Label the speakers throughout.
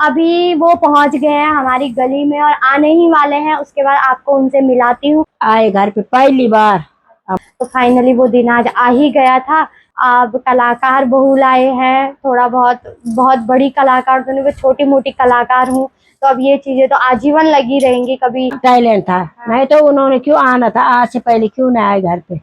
Speaker 1: अभी वो पहुंच गए हैं हमारी गली में और आने ही वाले हैं। उसके बाद आपको उनसे मिलाती हूँ।
Speaker 2: आए घर पे पहली बार।
Speaker 1: तो फाइनली वो दिन आज आ ही गया था। अब कलाकार बहू लाए हैं, थोड़ा बहुत बहुत बड़ी कलाकार तो नहीं, वो छोटी मोटी कलाकार हूँ। तो अब ये चीजें तो आजीवन लगी रहेंगी। कभी
Speaker 2: टैलेंट था, नहीं तो उन्होंने क्यों आना था, आज से पहले क्यों ना आए घर पे।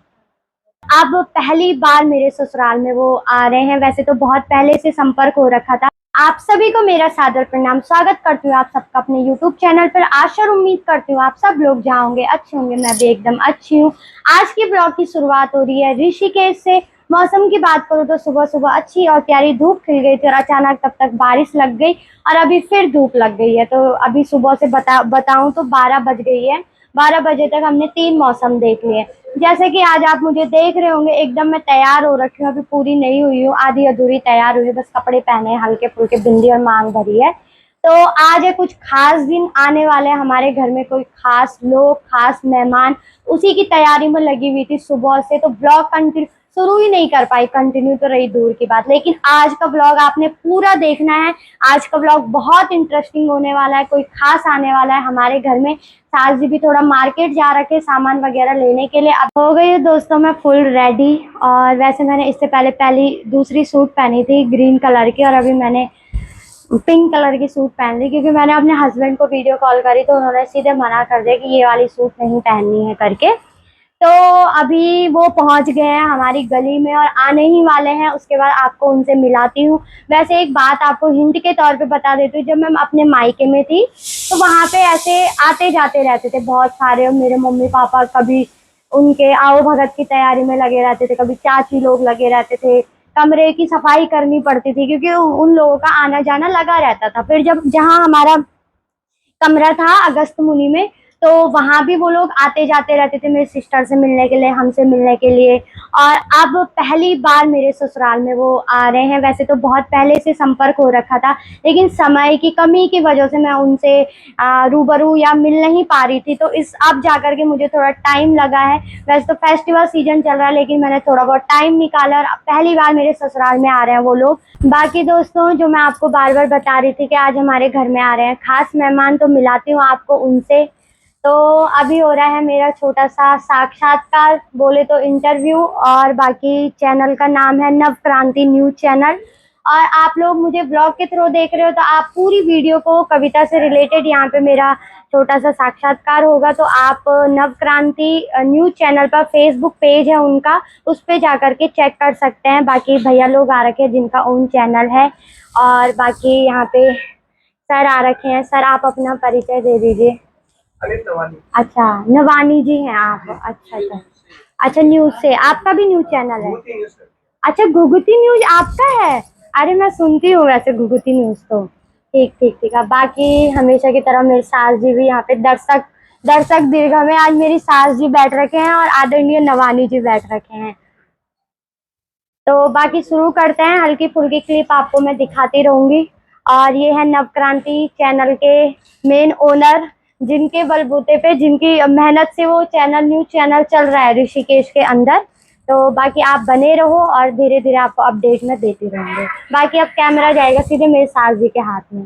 Speaker 1: अब पहली बार मेरे ससुराल में वो आ रहे हैं। वैसे तो बहुत पहले से संपर्क हो रखा था। आप सभी को मेरा सादर प्रणाम, स्वागत करती हूँ आप सबका अपने YouTube चैनल पर। आशा और उम्मीद करती हूँ आप सब लोग जहाँ होंगे अच्छे होंगे। मैं भी एकदम अच्छी हूँ। आज की ब्लॉग की शुरुआत हो रही है ऋषिकेश से। मौसम की बात करूँ तो सुबह सुबह अच्छी और प्यारी धूप खिल गई थी और अचानक तब तक बारिश लग गई और अभी फिर धूप लग गई है। तो अभी सुबह से बताऊं तो 12 बज गई है। 12 बजे तक हमने 3 मौसम देख लिए। जैसे कि आज आप मुझे देख रहे होंगे, एकदम मैं तैयार हो रखी हूँ। अभी पूरी नहीं हुई हूँ, आधी अधूरी तैयार हुई, बस कपड़े पहने हैं, हल्के फुल्के, बिंदी और मांग भरी है। तो आज है कुछ खास दिन आने वाले हैं हमारे घर में, कोई खास लोग, खास मेहमान, उसी की तैयारी में लगी हुई थी सुबह से। तो ब्लॉग कंटिन्यू शुरू ही नहीं कर पाई, कंटिन्यू तो रही दूर की बात, लेकिन आज का ब्लॉग आपने पूरा देखना है। आज का ब्लॉग बहुत इंटरेस्टिंग होने वाला है। कोई खास आने वाला है हमारे घर में। सास जी भी थोड़ा मार्केट जा रखे सामान वगैरह लेने के लिए। अब हो गई दोस्तों मैं फुल रेडी। और वैसे मैंने इससे पहले पहली दूसरी सूट पहनी थी ग्रीन कलर की, और अभी मैंने पिंक कलर की सूट पहन ली, क्योंकि मैंने अपने हस्बैंड को वीडियो कॉल करी तो उन्होंने सीधे मना कर दिया कि ये वाली सूट नहीं पहननी है करके। तो अभी वो पहुंच गए हैं हमारी गली में और आने ही वाले हैं। उसके बाद आपको उनसे मिलाती हूँ। वैसे एक बात आपको हिंट के तौर पे बता देती हूँ, जब मैं अपने मायके में थी तो वहां पे ऐसे आते जाते रहते थे बहुत सारे। और मेरे मम्मी पापा कभी उनके आओ भगत की तैयारी में लगे रहते थे, कभी चाची लोग लगे रहते थे। कमरे की सफाई करनी पड़ती थी क्योंकि उन लोगों का आना जाना लगा रहता था। फिर जब जहाँ हमारा कमरा था अगस्त मुनि में, तो वहां भी वो लोग आते जाते रहते थे, मेरे सिस्टर से मिलने के लिए, हमसे मिलने के लिए। और अब पहली बार मेरे ससुराल में वो आ रहे हैं। वैसे तो बहुत पहले से संपर्क हो रखा था, लेकिन समय की कमी की वजह से मैं उनसे रूबरू या मिल नहीं पा रही थी। तो इस अब जाकर के मुझे थोड़ा टाइम लगा है। वैसे तो फेस्टिवल सीजन चल रहा है, लेकिन मैंने थोड़ा बहुत टाइम निकाला और पहली बार मेरे ससुराल में आ रहे हैं वो लोग। बाकी दोस्तों, जो मैं आपको बार बार बता रही थी कि आज हमारे घर में आ रहे हैं खास मेहमान, तो मिलाती हूँ आपको उनसे। तो अभी हो रहा है मेरा छोटा सा साक्षात्कार, बोले तो इंटरव्यू। और बाकी चैनल का नाम है नव क्रांति न्यूज चैनल। और आप लोग मुझे ब्लॉग के थ्रू देख रहे हो तो आप पूरी वीडियो को कविता से रिलेटेड, यहाँ पे मेरा छोटा सा साक्षात्कार होगा। तो आप नव क्रांति न्यूज चैनल पर फेसबुक पेज है उनका, उस पे जाकर के चेक कर सकते हैं। बाकी भैया लोग आ रखे हैं जिनका ओन चैनल है। और बाकी यहाँ पे सर आ रखे हैं। सर आप अपना परिचय दे दीजिए। अच्छा, नवानी जी हैं आप? अच्छा अच्छा अच्छा, न्यूज से। आपका भी न्यूज चैनल है? अच्छा, घुघुती न्यूज आपका है? अरे मैं सुनती हूँ वैसे घुघुती न्यूज तो। ठीक ठीक ठीक है। बाकी हमेशा की तरह मेरी सास जी भी यहाँ पे दर्शक दर्शक दीर्घ में आज मेरी सास जी बैठ रखे हैं और आदरणीय नवानी जी बैठ रखे हैं। तो बाकी शुरू करते हैं। हल्की फुल्की क्लिप आपको मैं दिखाती रहूंगी। और ये है नवक्रांति चैनल के मेन ओनर, जिनके बलबूते पे, जिनकी मेहनत से वो चैनल न्यूज चैनल चल रहा है ऋषिकेश के अंदर। तो बाकी आप बने रहो और धीरे धीरे आपको अपडेट में देती रहूंगी। बाकी अब कैमरा जाएगा सीधे मेरे सास जी के हाथ में।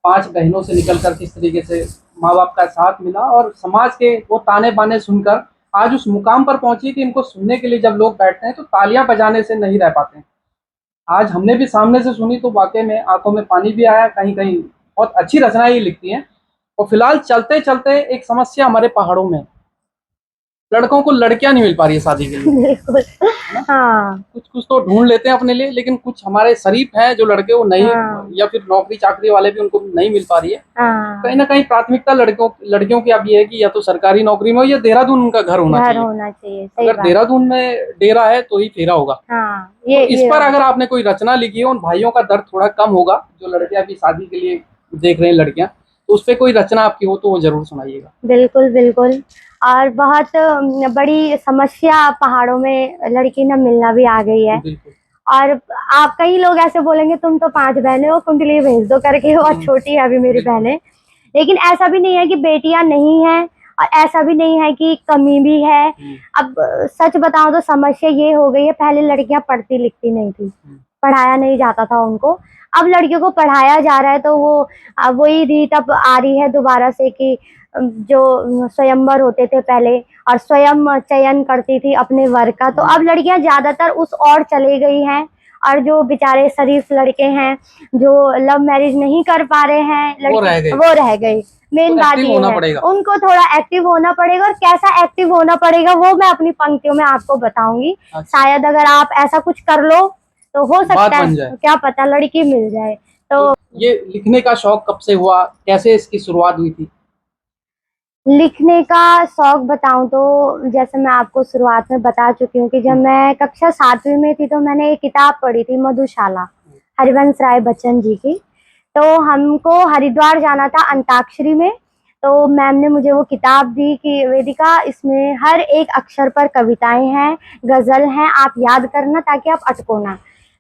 Speaker 3: 5 बहनों से निकलकर किस तरीके से माँ बाप का साथ मिला और समाज के वो ताने बाने सुनकर आज उस मुकाम पर पहुंची कि इनको सुनने के लिए जब लोग बैठते हैं तो तालियां बजाने से नहीं रह पाते। आज हमने भी सामने से सुनी तो वाकई में आंखों में पानी भी आया। कहीं कहीं बहुत अच्छी रचनाएं ये लिखती हैं। और फिलहाल चलते चलते एक समस्या हमारे पहाड़ों में, लड़कों को लड़कियां नहीं मिल पा रही है शादी के लिए।
Speaker 1: बिल्कुल। हाँ
Speaker 3: कुछ कुछ तो ढूंढ लेते हैं अपने लिए, लेकिन कुछ हमारे शरीफ हैं जो लड़के वो नहीं,
Speaker 1: हाँ
Speaker 3: या फिर नौकरी चाकरी वाले भी उनको नहीं मिल पा रही है।
Speaker 1: हाँ,
Speaker 3: कहीं ना कहीं प्राथमिकता लड़कियों की अब ये है कि या तो सरकारी नौकरी में हो या देहरादून उनका घर होना
Speaker 1: घर
Speaker 3: चाहिए।
Speaker 1: होना चाहिए, सही
Speaker 3: अगर
Speaker 1: बात।
Speaker 3: देहरादून में डेरा है तो ही फेरा होगा।
Speaker 1: हाँ
Speaker 3: तो इस
Speaker 1: ये
Speaker 3: पर अगर आपने कोई रचना लिखी है, उन भाइयों का दर्द थोड़ा कम होगा जो लड़के अभी शादी के लिए देख रहे हैं लड़कियां, तो उस पर कोई रचना आपकी हो तो वो जरूर सुनाइएगा।
Speaker 1: बिल्कुल बिल्कुल। और बहुत बड़ी समस्या पहाड़ों में लड़की न मिलना भी आ गई है।
Speaker 3: बिल्कुल।
Speaker 1: और आप कई लोग ऐसे बोलेंगे तुम तो 5 बहनें हो, कुंडली भेज दो करके हो, और छोटी है अभी मेरी बहनें। लेकिन ऐसा भी नहीं है कि बेटियां नहीं है, और ऐसा भी नहीं है कि कमी भी है। अब सच बताऊं तो समस्या ये हो गई है, पहले लड़कियां पढ़ती लिखती नहीं थी, पढ़ाया नहीं जाता था उनको। अब लड़कियों को पढ़ाया जा रहा है, तो वो अब वही रीत अब आ रही है दोबारा से कि जो स्वयंवर होते थे पहले और स्वयं चयन करती थी अपने वर का, तो अब लड़कियां ज्यादातर उस ओर चली गई हैं। और जो बेचारे शरीफ लड़के हैं जो लव मैरिज नहीं कर पा रहे हैं,
Speaker 3: वो रह गए।
Speaker 1: वो रह गई। मेन
Speaker 3: तो
Speaker 1: बात
Speaker 3: एक्टिव
Speaker 1: ये
Speaker 3: होना
Speaker 1: है,
Speaker 3: पड़ेगा।
Speaker 1: उनको थोड़ा एक्टिव होना पड़ेगा, और कैसा एक्टिव होना पड़ेगा वो मैं अपनी पंक्तियों में आपको बताऊंगी।
Speaker 3: अच्छा।
Speaker 1: शायद अगर आप ऐसा कुछ कर लो तो हो
Speaker 3: बात
Speaker 1: सकता
Speaker 3: बन
Speaker 1: है,
Speaker 3: जाए।
Speaker 1: क्या पता लड़की मिल जाए। तो
Speaker 3: ये लिखने का शौक कब से हुआ, कैसे इसकी शुरुआत हुई थी?
Speaker 1: लिखने का शौक बताऊं तो जैसे मैं आपको शुरुआत में बता चुकी हूँ कि जब मैं कक्षा 7वीं में थी तो मैंने एक किताब पढ़ी थी, मधुशाला, हरिवंश राय बच्चन जी की। तो हमको हरिद्वार जाना था अंताक्षरी में, तो मैम ने मुझे वो किताब दी कि वेदिका, इसमें हर एक अक्षर पर कविताएं हैं, गजल हैं, आप याद करना ताकि आप अटको ना।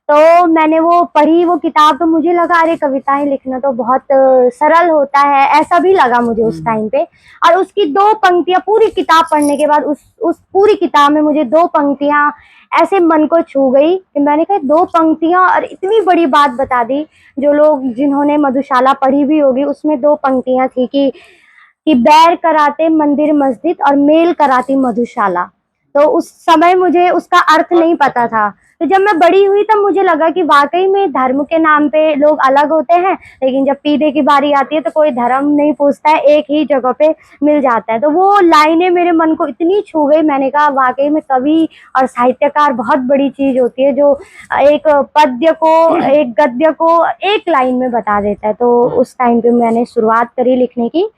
Speaker 1: तो मैंने वो पढ़ी वो किताब, तो मुझे लगा अरे कविताएं लिखना तो बहुत सरल होता है, ऐसा भी लगा मुझे उस टाइम पे। और उसकी 2 पंक्तियां पूरी किताब पढ़ने के बाद उस पूरी किताब में मुझे 2 पंक्तियां ऐसे मन को छू गई कि मैंने कहा 2 पंक्तियां और इतनी बड़ी बात बता दी। जो लोग जिन्होंने मधुशाला पढ़ी भी होगी उसमें 2 पंक्तियां थी कि बैर कराते मंदिर मस्जिद और मेल कराती मधुशाला। तो उस समय मुझे उसका अर्थ नहीं पता था। तो जब मैं बड़ी हुई तब मुझे लगा कि वाकई में धर्म के नाम पे लोग अलग होते हैं, लेकिन जब पीने की बारी आती है तो कोई धर्म नहीं पूछता है, एक ही जगह पे मिल जाता है। तो वो लाइनें मेरे मन को इतनी छू गई, मैंने कहा वाकई में कवि और साहित्यकार बहुत बड़ी चीज होती है, जो एक पद्य को एक गद्य को एक लाइन में बता देता है। तो उस टाइम पे मैंने शुरुआत करी लिखने की,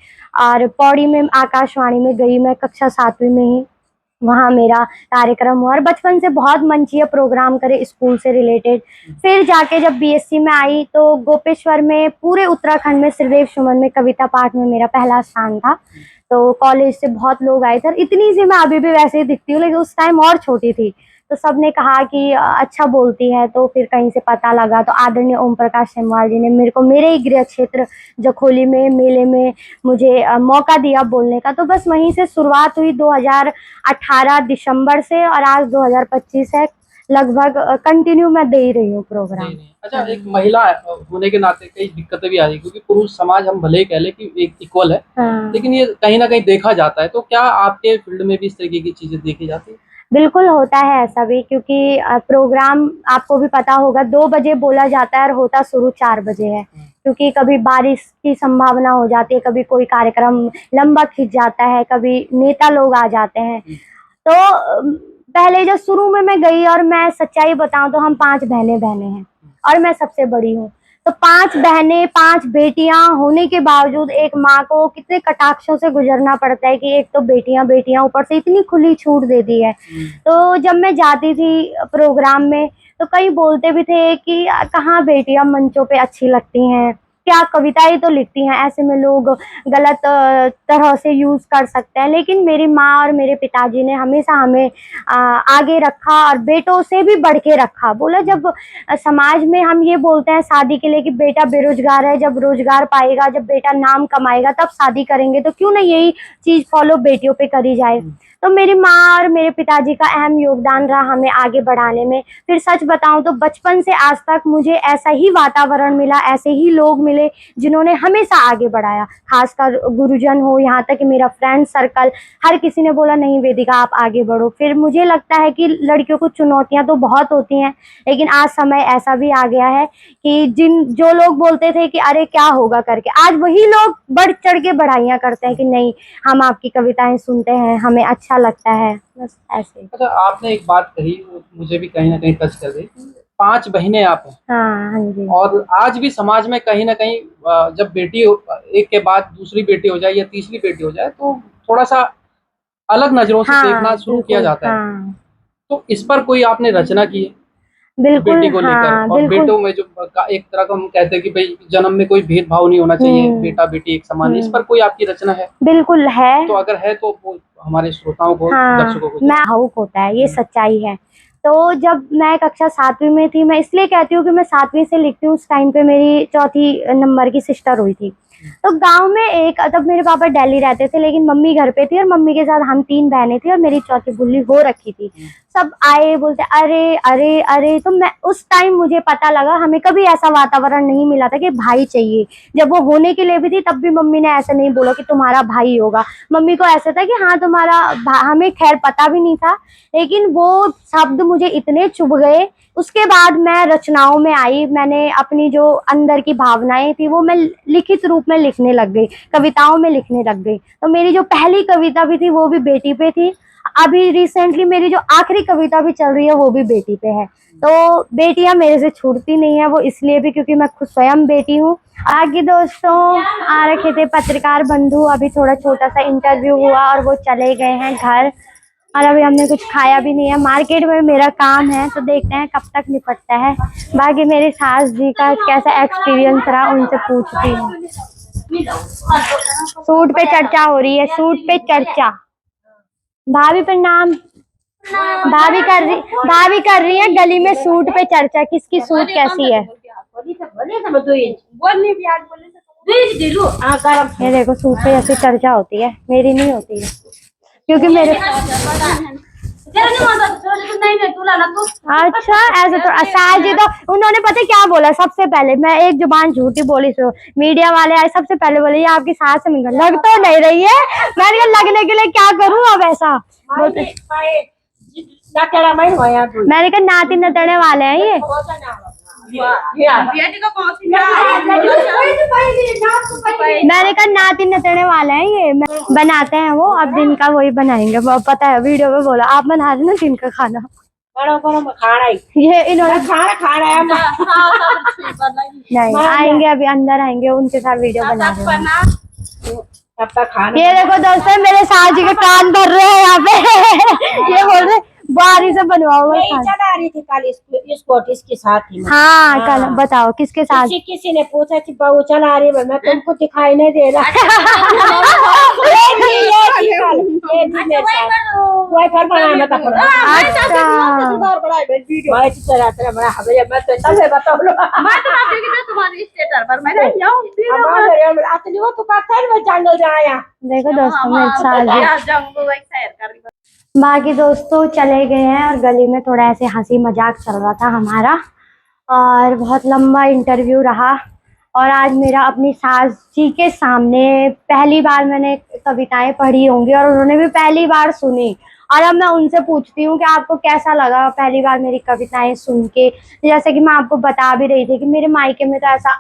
Speaker 1: और पौड़ी में आकाशवाणी में गई मैं कक्षा 7वीं में ही, वहाँ मेरा कार्यक्रम हुआ। और बचपन से बहुत मंचीय प्रोग्राम करे स्कूल से रिलेटेड। फिर जाके जब बीएससी में आई तो गोपेश्वर में पूरे उत्तराखंड में श्रीदेव सुमन में कविता पाठ में मेरा पहला स्थान था। तो कॉलेज से बहुत लोग आए थे, इतनी सी मैं अभी भी वैसे ही दिखती हूँ, लेकिन उस टाइम और छोटी थी। तो सबने कहा कि अच्छा बोलती है। तो फिर कहीं से पता लगा तो आदरणीय ओम प्रकाश सेमवाल जी ने मेरे को मेरे ही गृह क्षेत्र जखोली में मेले में मुझे मौका दिया बोलने का। तो बस वहीं से शुरुआत हुई 2018 दिसंबर से, और आज 2025 है। लगभग कंटिन्यू मैं दे ही रही हूँ प्रोग्राम।
Speaker 3: अच्छा, एक महिला होने के नाते कई दिक्कतें भी आ रही, क्योंकि पुरुष समाज हम भले ही कह लें कि एक इक्वल है,
Speaker 1: हाँ।
Speaker 3: लेकिन ये कहीं ना कहीं देखा जाता है। तो क्या आपके फील्ड में भी इस तरीके की चीजें देखी जाती है?
Speaker 1: बिल्कुल होता है ऐसा भी, क्योंकि प्रोग्राम आपको भी पता होगा 2 बजे बोला जाता है और होता शुरू 4 बजे है, क्योंकि कभी बारिश की संभावना हो जाती है, कभी कोई कार्यक्रम लंबा खिंच जाता है, कभी नेता लोग आ जाते हैं। तो पहले जब शुरू में मैं गई, और मैं सच्चाई बताऊं तो हम 5 बहनें हैं और मैं सबसे बड़ी हूँ। तो 5 बहनें 5 बेटियां होने के बावजूद एक माँ को कितने कटाक्षों से गुजरना पड़ता है कि एक तो बेटियां ऊपर से इतनी खुली छूट दे दी है। तो जब मैं जाती थी प्रोग्राम में तो कई बोलते भी थे कि कहाँ बेटियां मंचों पे अच्छी लगती हैं, क्या कविताएं तो लिखती हैं, ऐसे में लोग गलत तरह से यूज कर सकते हैं। लेकिन मेरी माँ और मेरे पिताजी ने हमेशा हमें आगे रखा और बेटों से भी बढ़ के रखा। बोला जब समाज में हम ये बोलते हैं शादी के लिए कि बेटा बेरोजगार है, जब रोजगार पाएगा, जब बेटा नाम कमाएगा तब शादी करेंगे, तो क्यों नहीं यही चीज फॉलो बेटियों पे करी जाए। तो मेरी माँ और मेरे पिताजी का अहम योगदान रहा हमें आगे बढ़ाने में। फिर सच बताऊं तो बचपन से आज तक मुझे ऐसा ही वातावरण मिला, ऐसे ही लोग मिले जिन्होंने हमेशा आगे बढ़ाया, खासकर गुरुजन हो, यहाँ तक कि मेरा फ्रेंड सर्कल, हर किसी ने बोला नहीं वेदिका आप आगे बढ़ो। फिर मुझे लगता है कि लड़कियों को चुनौतियां तो बहुत होती हैं, लेकिन आज समय ऐसा भी आ गया है कि जो लोग बोलते थे कि अरे क्या होगा करके, आज वही लोग बढ़ चढ़ के बढ़ाइयाँ करते हैं कि नहीं हम आपकी कविताएं सुनते हैं, हमें अच्छा लगता है, बस ऐसे।
Speaker 3: अच्छा, आपने एक बात कही वो मुझे भी कहीं ना कहीं टच कर गई। 5 बहनें आप हैं,
Speaker 1: हाँ जी।
Speaker 3: और आज भी समाज में कहीं ना कहीं जब बेटी एक के बाद दूसरी बेटी हो जाए या तीसरी बेटी हो जाए तो थोड़ा सा अलग नजरों से देखना शुरू किया जाता है।
Speaker 1: हाँ
Speaker 3: तो इस पर कोई आपने रचना की है
Speaker 1: बिल्कुल,
Speaker 3: बेटी को लेकर?
Speaker 1: हाँ
Speaker 3: और
Speaker 1: बिल्कुल।
Speaker 3: बेटों में जो एक तरह का हम कहते हैं कि भाई जन्म में कोई भेदभाव नहीं होना चाहिए, बेटा बेटी एक समान है, इस पर कोई आपकी रचना है?
Speaker 1: बिल्कुल है।
Speaker 3: तो अगर है तो वो हमारे श्रोताओं को,
Speaker 1: हाँ,
Speaker 3: दर्शकों को
Speaker 1: मैं भावुक होता है, ये सच्चाई है। तो जब मैं कक्षा 7वीं में थी, मैं इसलिए कहती हूँ कि मैं 7वीं से लिखती हूँ, उस टाइम पे मेरी 4थी नंबर की सिस्टर हुई थी। तो गांव में एक, तब मेरे पापा दिल्ली रहते थे लेकिन मम्मी घर पे थी और मम्मी के साथ हम 3 बहनें थी और मेरी चौथी बुल्ली हो रखी थी। सब आए बोलते अरे अरे अरे, तो मैं उस टाइम मुझे पता लगा हमें कभी ऐसा वातावरण नहीं मिला था कि भाई चाहिए। जब वो होने के लिए भी थी तब भी मम्मी ने ऐसे नहीं बोला कि तुम्हारा भाई होगा। मम्मी को ऐसा था कि हाँ तुम्हारा हमें खैर पता भी नहीं था, लेकिन वो शब्द मुझे इतने चुभ गए। उसके बाद मैं रचनाओं में आई, मैंने अपनी जो अंदर की भावनाएं थी वो मैं लिखित रूप में लिखने लग गई, कविताओं में लिखने लग गई। तो मेरी जो पहली कविता भी थी वो भी बेटी पे थी। अभी रिसेंटली मेरी जो आखिरी कविता भी चल रही है वो भी बेटी पे है। तो बेटियां मेरे से छूटती नहीं है, वो इसलिए भी क्योंकि मैं खुद स्वयं बेटी हूँ। आगे दोस्तों आ रखे थे पत्रकार बंधु, अभी थोड़ा छोटा सा इंटरव्यू हुआ और वो चले गए हैं घर, और अभी हमने कुछ खाया भी नहीं है। मार्केट में मेरा काम है तो देखते हैं कब तक निपटता है। बाकी मेरी सास जी का कैसा एक्सपीरियंस रहा उनसे पूछती हूँ। सूट पे चर्चा हो रही है, सूट पे चर्चा। भाभी प्रणाम। भाभी कर रही है गली में सूट पे चर्चा, किसकी सूट कैसी है। ये देखो सूट पे ऐसी चर्चा होती है, मेरी नहीं होती है क्योंकि मेरे अच्छा ऐसे तो सास जी तो उन्होंने पता है क्या बोला। सबसे पहले मैं एक जुबान झूठी बोली, सो मीडिया वाले आए सबसे पहले बोले ये आपकी सास से मिलकर लग तो नहीं रही है। मैंने कहा लगने के लिए क्या करूं अब ऐसा। मैंने कहा नाती नतने वाले हैं ये। मैंने कहा नाती नतने वाले हैं ये, बनाते हैं वो, अब दिन का वही बनाएंगे। वो पता है वीडियो में बोला आप बना देना दिन का खाना। ये इन्होंने खाना है नहीं आएंगे अभी अंदर आएंगे, उनके साथ वीडियो बना रहे। ये देखो दोस्तों मेरे सास जी के कान भर रहे हैं यहाँ पे। ये बोल रहे बारी से बनवाओ।
Speaker 2: चला रही थी कल स्कूटी इसके साथ ही।
Speaker 1: हाँ कल बताओ किसके साथ।
Speaker 2: किसी ने पूछा कि बहू चला रही है, मैं तुमको दिखाई नहीं दे रहा। जंगल जाया
Speaker 1: देखो दोस्तों मेरे साथ। बाकी दोस्तों चले गए हैं और गली में थोड़ा ऐसे हंसी मजाक चल रहा था हमारा, और बहुत लंबा इंटरव्यू रहा। और आज मेरा अपनी सास जी के सामने पहली बार मैंने कविताएं पढ़ी होंगी और उन्होंने भी पहली बार सुनी। और अब मैं उनसे पूछती हूँ कि आपको कैसा लगा पहली बार मेरी कविताएं सुन के। जैसे कि मैं आपको बता भी रही थी कि मेरे मायके में तो ऐसा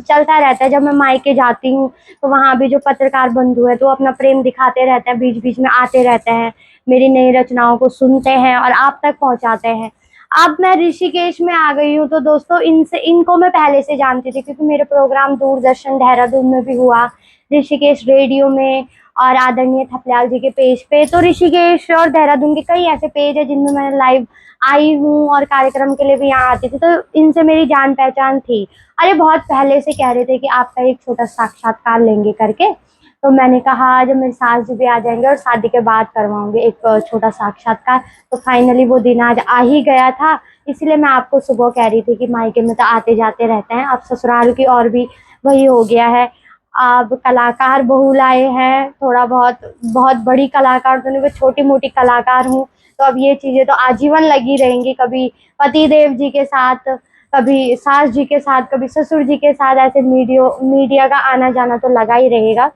Speaker 1: चलता रहता है, जब मैं मायके जाती हूँ तो वहाँ भी जो पत्रकार बंधु है तो अपना प्रेम दिखाते रहते हैं, बीच बीच में आते रहते हैं, मेरी नई रचनाओं को सुनते हैं और आप तक पहुँचाते हैं। अब मैं ऋषिकेश में आ गई हूँ तो दोस्तों इनको मैं पहले से जानती थी क्योंकि मेरे प्रोग्राम दूरदर्शन देहरादून में भी हुआ, ऋषिकेश रेडियो में और आदरणीय थपलियाल जी के पेज पे। तो ऋषिकेश और देहरादून के कई ऐसे पेज है जिनमें मैं लाइव आई हूँ और कार्यक्रम के लिए भी यहाँ आती थी, तो इनसे मेरी जान पहचान थी। अरे बहुत पहले से कह रहे थे कि आपका एक छोटा साक्षात्कार लेंगे करके, तो मैंने कहा जब मेरे सास जी भी आ जाएंगे और शादी के बाद करवाऊंगे एक छोटा साक्षात्कार। तो फाइनली वो दिन आज आ ही गया था, इसलिए मैं आपको सुबह कह रही थी कि मायके में तो आते जाते रहते हैं, अब ससुराल की और भी वही हो गया है। अब कलाकार बहू लाए हैं, थोड़ा बहुत बड़ी कलाकार तो नहीं, मैं छोटी मोटी कलाकार हूँ, तो अब ये चीज़ें तो आजीवन लगी रहेंगी। कभी पति देव जी के साथ, कभी सास जी के साथ, कभी ससुर जी के साथ, ऐसे मीडिया का आना जाना तो लगा ही रहेगा।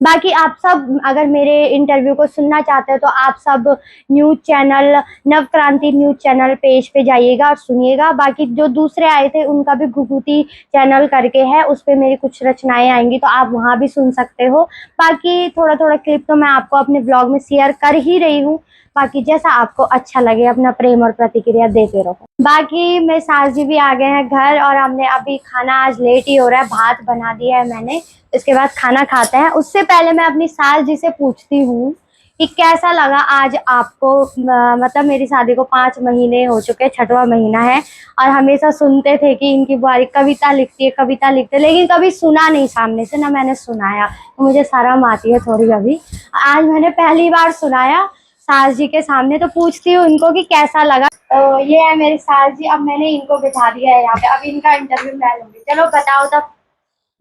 Speaker 1: बाकी आप सब अगर मेरे इंटरव्यू को सुनना चाहते हैं तो आप सब news channel Navkranti news channel page पे जाइएगा और सुनिएगा। बाकी जो दूसरे आए थे उनका भी घुघुती चैनल करके है, उस पर मेरी कुछ रचनाएं आएंगी तो आप वहाँ भी सुन सकते हो। बाकी थोड़ा थोड़ा क्लिप तो मैं आपको अपने ब्लॉग में शेयर कर ही रही हूँ, बाकी जैसा आपको अच्छा लगे अपना प्रेम और प्रतिक्रिया देते रहो। बाकी मेरे सास जी भी आ गए हैं घर और हमने अभी खाना, आज लेट ही हो रहा है, भात बना दिया है मैंने, इसके बाद खाना खाते हैं। उससे पहले मैं अपनी सास जी से पूछती हूँ कि कैसा लगा आज आपको। मतलब मेरी शादी को 5 महीने हो चुके, 6वां महीना है, और हमेशा सुनते थे कि इनकी बुआरी कविता लिखती है, कविता लिखते है, लेकिन कभी सुना नहीं सामने से, ना मैंने सुनाया, तो मुझे शर्म आती है थोड़ी। अभी आज मैंने पहली बार सुनाया सास जी के सामने, तो पूछती हूँ इनको कि कैसा लगा। तो ये है मेरी सास जी, अब मैंने इनको बिठा दिया है यहाँ पे, अब इनका इंटरव्यू मैं लूंगी। चलो बताओ तब।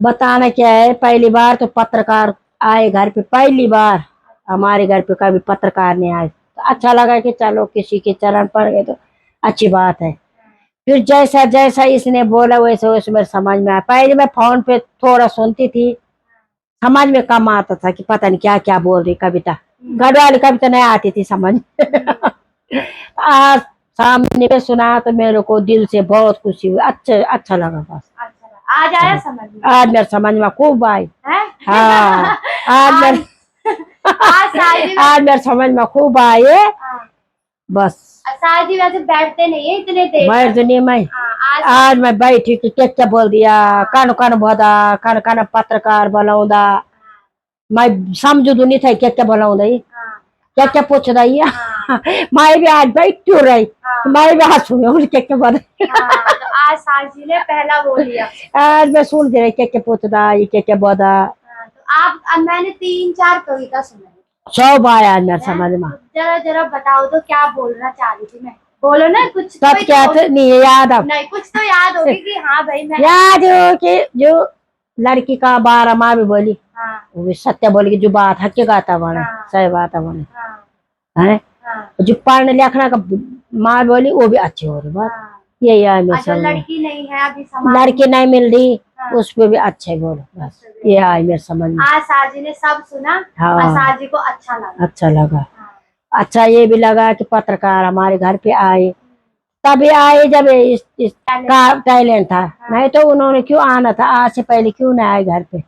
Speaker 2: बताना क्या है, पहली बार तो पत्रकार आए घर पे, पहली बार हमारे घर पे कभी पत्रकार नहीं आए, तो अच्छा लगा कि चलो किसी के चरण पड़ गए तो अच्छी बात है। फिर जैसा जैसा इसने बोला वैसे वैसे मेरे समझ में आया। पहले मैं फोन पे थोड़ा सुनती थी, समझ में कम आता था कि पता नहीं क्या क्या बोल रही कविता, घर वाली कविता नहीं आती थी समझ में। आज सामने पे सुना तो मेरे को दिल से बहुत खुशी हुई, अच्छा लगा बस।
Speaker 1: अच्छा लगा। आज आया समझ में?
Speaker 2: आज मेरे समझ में खूब आई।
Speaker 1: हैं?
Speaker 2: हाँ आज मेरे
Speaker 1: आज साजी
Speaker 2: आज मेरे समझ में खूब आए
Speaker 1: हाँ,
Speaker 2: बस।
Speaker 1: साजी वैसे बैठते नहीं है इतने देर
Speaker 2: बैठ
Speaker 1: तक।
Speaker 2: दुनिया में
Speaker 1: हाँ,
Speaker 2: आज मैं बैठी कि क्या क्या बोल दिया, कन कन बोदा, कन कन पत्रकार बनाऊंदा, मैं समझू नहीं था क्या क्या बनाऊंदा,
Speaker 1: हाँ,
Speaker 2: क्या क्या पूछ रही है।
Speaker 1: हाँ,
Speaker 2: मैं भी आज बैठी हूँ रही,
Speaker 1: हाँ,
Speaker 2: मैं भी आज सुनी क्या क्या बोल रही।
Speaker 1: हाँ, तो आज साजी ने पहला बोल लिया।
Speaker 2: आज मैं सुन दे रही क्या क्या पूछ रहा, ये क्या क्या बोला।
Speaker 1: हाँ, तो आप अब मैंने 3-4 कविता सुनाई।
Speaker 2: सब आया आज मेरे समझ में।
Speaker 1: जरा जरा बताओ तो क्या बोलना चाह रही थी मैं? बोलो ना कुछ।
Speaker 2: सब
Speaker 1: कोई
Speaker 2: क्या
Speaker 1: तो
Speaker 2: नहीं याद अब,
Speaker 1: नहीं, कुछ तो याद होगी कि हाँ भाई मैं।
Speaker 2: याद हो कि जो लड़की का 12 माँ भी बोली,
Speaker 1: हाँ,
Speaker 2: वो भी सत्य बोली कि जो बात हक के गाता बने,
Speaker 1: हाँ,
Speaker 2: सही बात है बने
Speaker 1: हाँ,
Speaker 2: है।
Speaker 1: हाँ,
Speaker 2: जो पढ़ने लिखना का माँ बोली वो भी अच्छी हो रही बात,
Speaker 1: हाँ।
Speaker 2: यही है मेरे
Speaker 1: और जो
Speaker 2: समझ में।
Speaker 1: लड़की नहीं है अभी समाज में,
Speaker 2: लड़की नहीं मिल रही
Speaker 1: हाँ,
Speaker 2: उस पे भी अच्छे बोलो बस, ये है मेरे समझ में।
Speaker 1: आज साजी ने सब सुना
Speaker 2: हाँ।
Speaker 1: और साजी को अच्छा लगा।
Speaker 2: अच्छा लगा।
Speaker 1: हाँ,
Speaker 2: अच्छा ये भी लगा कि पत्रकार हमारे घर पे आए, तभी आए जब इस का टैलेंट था, नहीं तो उन्होंने क्यों आना था, आज से पहले क्यों नहीं आए घर पे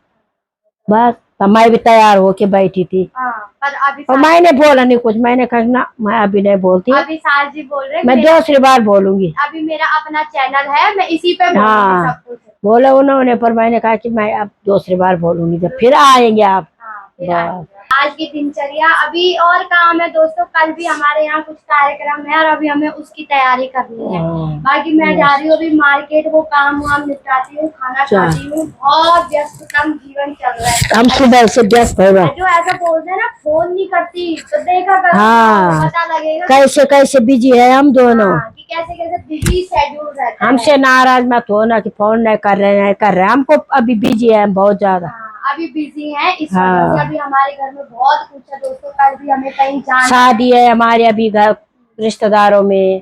Speaker 2: बस। तो मैं भी तैयार होके बैठी थी
Speaker 1: हाँ, पर अभी
Speaker 2: और मैंने बोला नहीं कुछ, मैंने कहा ना मैं अभी नहीं बोलती,
Speaker 1: अभी साजी बोल रहे
Speaker 2: मैं दूसरी बार बोलूंगी।
Speaker 1: अभी मेरा अपना चैनल है, मैं इसी पे बोलूंगी
Speaker 2: हाँ
Speaker 1: सब कुछ।
Speaker 2: बोला उन्होंने, पर मैंने कहा कि मैं अब दूसरी बार बोलूंगी जब फिर आएंगे आप
Speaker 1: हाँ, फिर
Speaker 2: बस।
Speaker 1: आएंगे। आज की दिनचर्या अभी और काम है दोस्तों, कल भी हमारे यहाँ कुछ कार्यक्रम है और अभी हमें उसकी तैयारी करनी है। बाकी मैं जा रही हूँ अभी मार्केट, वो काम वाम निपटाती हूँ, खाना खाती हूँ। बहुत व्यस्ततम जीवन चल रहा है।
Speaker 2: हम सुबह से व्यस्त हो गए,
Speaker 1: जो ऐसा बोलते हैं ना फोन नहीं करती तो देखा करो,
Speaker 2: हाँ।
Speaker 1: पता लगेगा
Speaker 2: कैसे कैसे बिजी है हम दोनों,
Speaker 1: हाँ, कि कैसे कैसे बिजी शेड्यूल रहता है।
Speaker 2: हमसे नाराज मत हो ना कि फोन नहीं कर रहे, नहीं कर रहे, हमको अभी बिजी है हम बहुत ज्यादा।
Speaker 1: हाँ, अभी बिजी है इस
Speaker 2: हाँ।
Speaker 1: वजह से। अभी हमारे घर में बहुत कुछ है दोस्तों, कल भी हमें कहीं जाना
Speaker 2: शादी है हमारे अभी घर रिश्तेदारों में,
Speaker 1: है।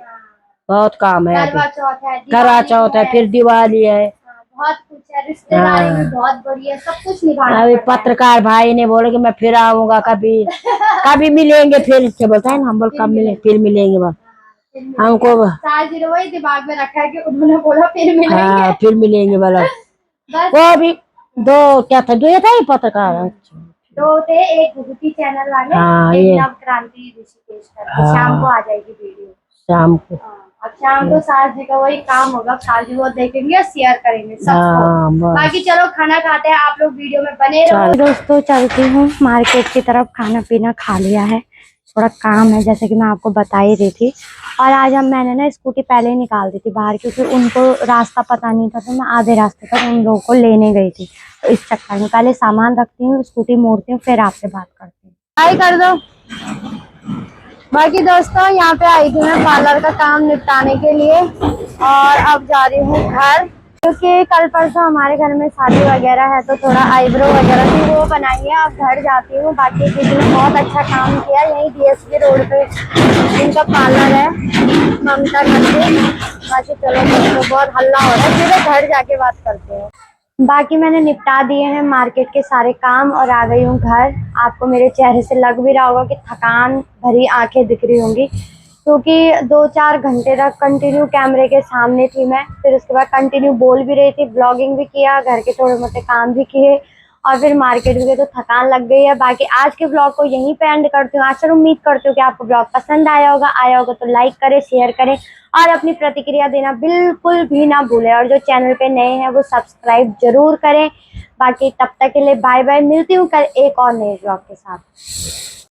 Speaker 2: बहुत काम है
Speaker 1: करवा
Speaker 2: अभी,
Speaker 1: चौथ है,
Speaker 2: करवा
Speaker 1: दिवाली
Speaker 2: चौथ है, फिर दिवाली है।
Speaker 1: बहुत कुछ है, रिश्तेदारी भी बहुत बड़ी है, सब कुछ निभाना
Speaker 2: अभी
Speaker 1: पड़ता है।
Speaker 2: पत्रकार भाई ने बोला कि मैं फिर आऊंगा कभी, कभी मिलेंगे फिर, क्या बोलता है ना, हम बोल कब मिले, फिर मिलेंगे बस
Speaker 1: फिर मिलेंगे।
Speaker 2: हमको।
Speaker 1: साजी ने वही दिमाग में रखा है कि उन्होंने बोला फिर
Speaker 2: हाँ
Speaker 1: मिलेंगे।
Speaker 2: फिर मिलेंगे बोला।
Speaker 1: बस
Speaker 2: वो अभी दो क्या था, दो ये था ही पत्रकार। अच्छा।
Speaker 1: दो थे, एक भूति चैनल वाले,
Speaker 2: हाँ,
Speaker 1: एक
Speaker 2: ये
Speaker 1: नव क्रांति ऋषिकेश करके।
Speaker 2: हाँ।
Speaker 1: शाम को आ जाएगी वीडियो।
Speaker 2: शाम को
Speaker 1: अब शाम को सास जी का वही काम होगा, सास जी वो देखेंगे और शेयर करेंगे सबको।
Speaker 2: हाँ बस।
Speaker 1: बाकी चलो खाना खाते हैं, आप लोग वीडियो में बने रहो। दोस्तों चलती हूँ मार्केट की तरफ, खाना पीना खा लिया है, थोड़ा काम है जैसे कि मैं आपको बता ही रही थी। और आज हम मैंने ना स्कूटी पहले ही निकाल दी थी बाहर, क्योंकि उनको रास्ता पता नहीं था, तो मैं आधे रास्ते तक उन लोगों को लेने गई थी। तो इस चक्कर में पहले सामान रखती हूँ, स्कूटी मोड़ती हूँ, फिर आपसे बात करती हूँ। हाय कर दो। बाकी दोस्तों यहाँ पे आई थी मैं पार्लर का काम निपटाने के लिए, और अब जा रही हूँ घर, क्योंकि कल परसों हमारे घर में शादी वगैरह है, तो थोड़ा आईब्रो वगैरह थी वो बनाई है। अब घर जाती हूँ। बाकी दीदी ने बहुत अच्छा काम किया, यहीं DSP रोड पे इनका पार्लर है, ममता करके। बाकी चलो दोस्तों बहुत हल्ला हो रहा है, फिर घर जाके बात करते हैं। बाकी मैंने निपटा दिए हैं मार्केट के सारे काम और आ गई हूँ घर। आपको मेरे चेहरे से लग भी रहा होगा कि थकान भरी आंखें दिख रही होंगी, क्योंकि 2-4 घंटे तक कंटिन्यू कैमरे के सामने थी मैं। फिर उसके बाद कंटिन्यू बोल भी रही थी, ब्लॉगिंग भी किया, घर के थोड़े मोटे काम भी किए, और फिर मार्केट भी गए, तो थकान लग गई है। बाकी आज के ब्लॉग को यहीं पे एंड करती हूँ। आशा उम्मीद करती हूँ कि आपको ब्लॉग पसंद आया होगा तो लाइक करें, शेयर करें और अपनी प्रतिक्रिया देना बिल्कुल भी ना भूलें। और जो चैनल पे नए हैं वो सब्सक्राइब जरूर करें। बाकी तब तक के लिए बाय बाय, मिलती हूँ कल एक और नए ब्लॉग के साथ।